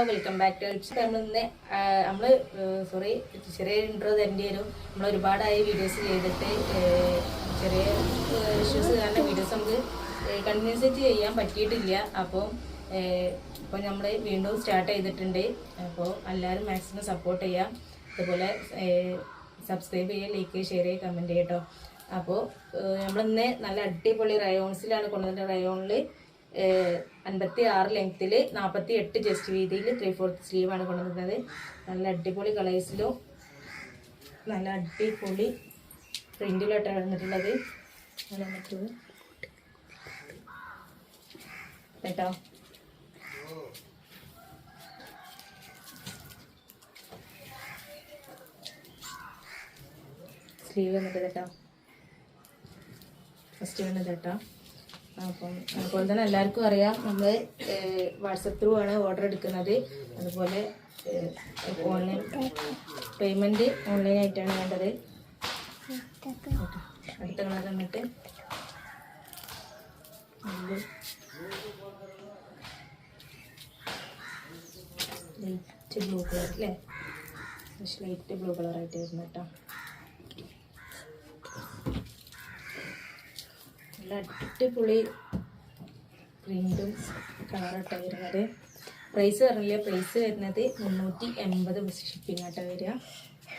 Welcome back to tips. നമ്മൾ sorry ചെറിയ intro തരേണ്ടി വരും. നമ്മൾ ഒരുപാടായി വീഡിയോസ് ചെയ്തിട്ട് ചെറിയ ഇഷ്യൂസ് കാരണം വീഡിയോസ് നമുക്ക് കണ്ടിന്യൂസ് ആയിട്ട് ചെയ്യാൻ പറ്റിയിട്ടില്ല. അപ്പോൾ നമ്മൾ വീണ്ടും സ്റ്റാർട്ട് ചെയ്തിട്ടുണ്ട്. അപ്പോൾ എല്ലാവരും മാക്സിമം സപ്പോർട്ട് ചെയ്യാം. അതുപോലെ സബ്സ്ക്രൈബ് ചെയ്യുക, ലൈക്ക് ചെയ്യുക, ഷെയർ ചെയ്യുക, കമൻറ്റ് ചെയ്യുക കേട്ടോ. അപ്പോൾ നമ്മളിന്ന് നല്ല അടിപൊളി റയോൺസിലാണ് കൊണ്ടുവന്നത്. റയോണിൽ 56 ലെങ്ത്തിൽ 48 ജസ്റ്റ് വീതിയിൽ 3/4 സ്ലീവാണ് കൊണ്ടുവന്നത്. നല്ല അടിപൊളി കളേഴ്സിലും നല്ല അടിപൊളി പ്രിന്റിലോട്ടാണ് വന്നിട്ടുള്ളത്. കേട്ടോ സ്ലീവ് വന്നിട്ട് കേട്ടോ, ഫസ്റ്റ് വന്നത് കേട്ടോ. അപ്പം അതുപോലെ തന്നെ എല്ലാവർക്കും അറിയാം, നമ്മൾ വാട്സപ്പ് ത്രൂ ആണ് ഓർഡർ എടുക്കുന്നത്. അതുപോലെ ഓൺലൈൻ പേയ്മെൻറ്റ് ഓൺലൈനായിട്ടാണ് വേണ്ടത്. അടുത്ത കളർ വന്നിട്ട് ലൈറ്റ് ബ്ലൂ കളർ അല്ലേ, ലൈറ്റ് ബ്ലൂ കളറായിട്ട് വരുന്നു കേട്ടോ. നല്ല അടിപൊളി പ്രിൻറ്റും കളറായിട്ടാണ് വരുന്നത്. പ്രൈസ് പറഞ്ഞില്ല, പ്രൈസ് വരുന്നത് 380 ഷിപ്പിംഗ് ആയിട്ടാണ് വരിക.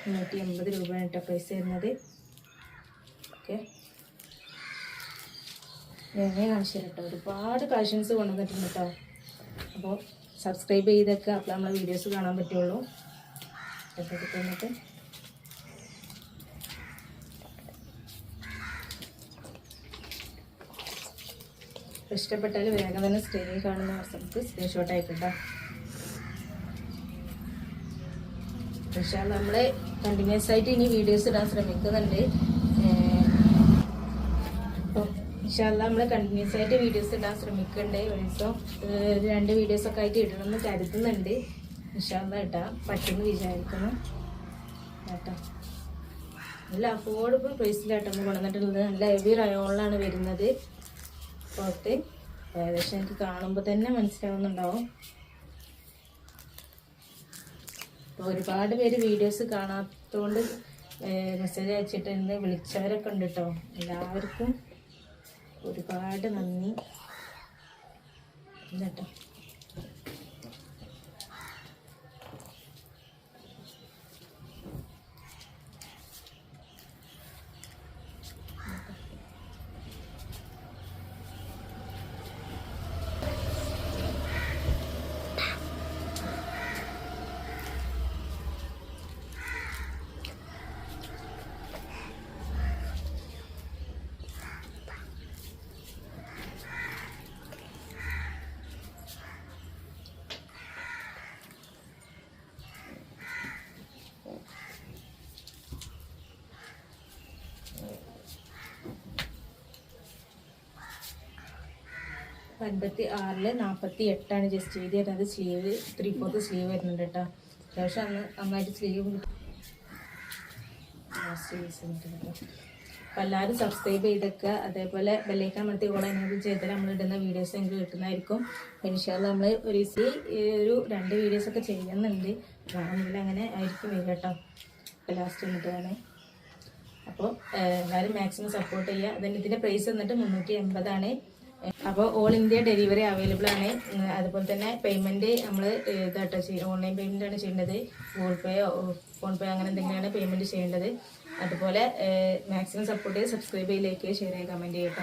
380 രൂപയാണ് കേട്ടോ പ്രൈസ് വരുന്നത്. ഓക്കെ, ഞാൻ കാണിച്ചു തരാം കേട്ടോ. ഒരുപാട് കളക്ഷൻസ് കൊണ്ടുവന്നിട്ടുണ്ട് കേട്ടോ. അപ്പോൾ സബ്സ്ക്രൈബ് ചെയ്തൊക്കെ അപ്പോൾ നമ്മളെ വീഡിയോസ് കാണാൻ പറ്റുള്ളൂ. എന്നിട്ട് ഇഷ്ടപ്പെട്ടാൽ വേഗം തന്നെ സ്ക്രീനിൽ കാണുന്ന വാട്സപ്പ് സ്ക്രീൻഷോട്ട് ആയിക്കോട്ടെ. പക്ഷേ നമ്മൾ കണ്ടിന്യൂസ് ആയിട്ട് ഇനി വീഡിയോസ് ഇടാൻ ശ്രമിക്കുന്നുണ്ട്. അപ്പോൾ ഇൻഷാല്ലാ നമ്മൾ കണ്ടിന്യൂസ് ആയിട്ട് വീഡിയോസ് ഇടാൻ ശ്രമിക്കുന്നുണ്ട്. ഒരു ദിവസം 2 വീഡിയോസൊക്കെ ആയിട്ട് ഇടണമെന്ന് കരുതുന്നുണ്ട്. ഇൻഷാല്ലാ ഇട്ടാം പറ്റുമെന്ന് വിചാരിക്കുന്നു കേട്ടോ. നല്ല അഫോർഡബിൾ പ്രൈസിലാട്ടോ നമ്മൾ കൊണ്ടുവന്നിട്ടുള്ളത്. നല്ല ഹെവി റയോണിലാണ് വരുന്നത്. പുറത്ത് ഏകദേശം എനിക്ക് കാണുമ്പോൾ തന്നെ മനസ്സിലാവുന്നുണ്ടാവും. അപ്പോൾ ഒരുപാട് പേര് വീഡിയോസ് കാണാത്തതുകൊണ്ട് മെസ്സേജ് അയച്ചിട്ടുണ്ട്, വിളിച്ചവരൊക്കെ ഉണ്ട് കേട്ടോ. എല്ലാവർക്കും ഒരുപാട് നന്ദി കേട്ടോ. ൽ 48 ജസ്റ്റ് വീതി വരുന്നത്. സ്ലീവ് 3/4 സ്ലീവ് വരുന്നുണ്ട് കേട്ടോ. അത്യാവശ്യം നന്നായിട്ട് സ്ലീവ് കേട്ടോ. അപ്പോൾ എല്ലാവരും സബ്സ്ക്രൈബ് ചെയ്തൊക്കെ, അതേപോലെ ബെല്ലൈക്കൺ അമർത്തി കൂടെ എനേബിൾ ചെയ്താൽ നമ്മൾ ഇടുന്ന വീഡിയോസ് എനിക്ക് കിട്ടുന്നതായിരിക്കും. ഇൻഷാല്ലാ നമ്മൾ ഒരു 2 വീഡിയോസൊക്കെ ചെയ്യുന്നുണ്ട്. കാണുന്നില്ല അങ്ങനെ ആയിരിക്കും വരിക കേട്ടോ. ലാസ്റ്റ് വന്നിട്ടാണ്. അപ്പോൾ എല്ലാവരും മാക്സിമം സപ്പോർട്ട് ചെയ്യുക. അതിന് ഇതിൻ്റെ പ്രൈസ് വന്നിട്ട് 380 ആണ്. അപ്പോൾ ഓൾ ഇന്ത്യ ഡെലിവറി അവൈലബിൾ ആണ്. അതുപോലെ തന്നെ പേയ്മെൻറ്റ് നമ്മൾ ഇതാട്ടോ ഓൺലൈൻ പേയ്മെൻ്റ് ആണ് ചെയ്യേണ്ടത്. ഗൂഗിൾ പേയോ ഫോൺ പേ അങ്ങനെ എന്തെങ്കിലുമാണ് പേയ്മെൻറ്റ് ചെയ്യേണ്ടത്. അതുപോലെ മാക്സിമം സപ്പോർട്ട് ചെയ്ത് സബ്സ്ക്രൈബ് ചെയ്ത് ലൈക്ക് ചെയ്യുക, ഷെയർ ചെയ്യുക, കമൻറ്റ് ചെയ്യുക.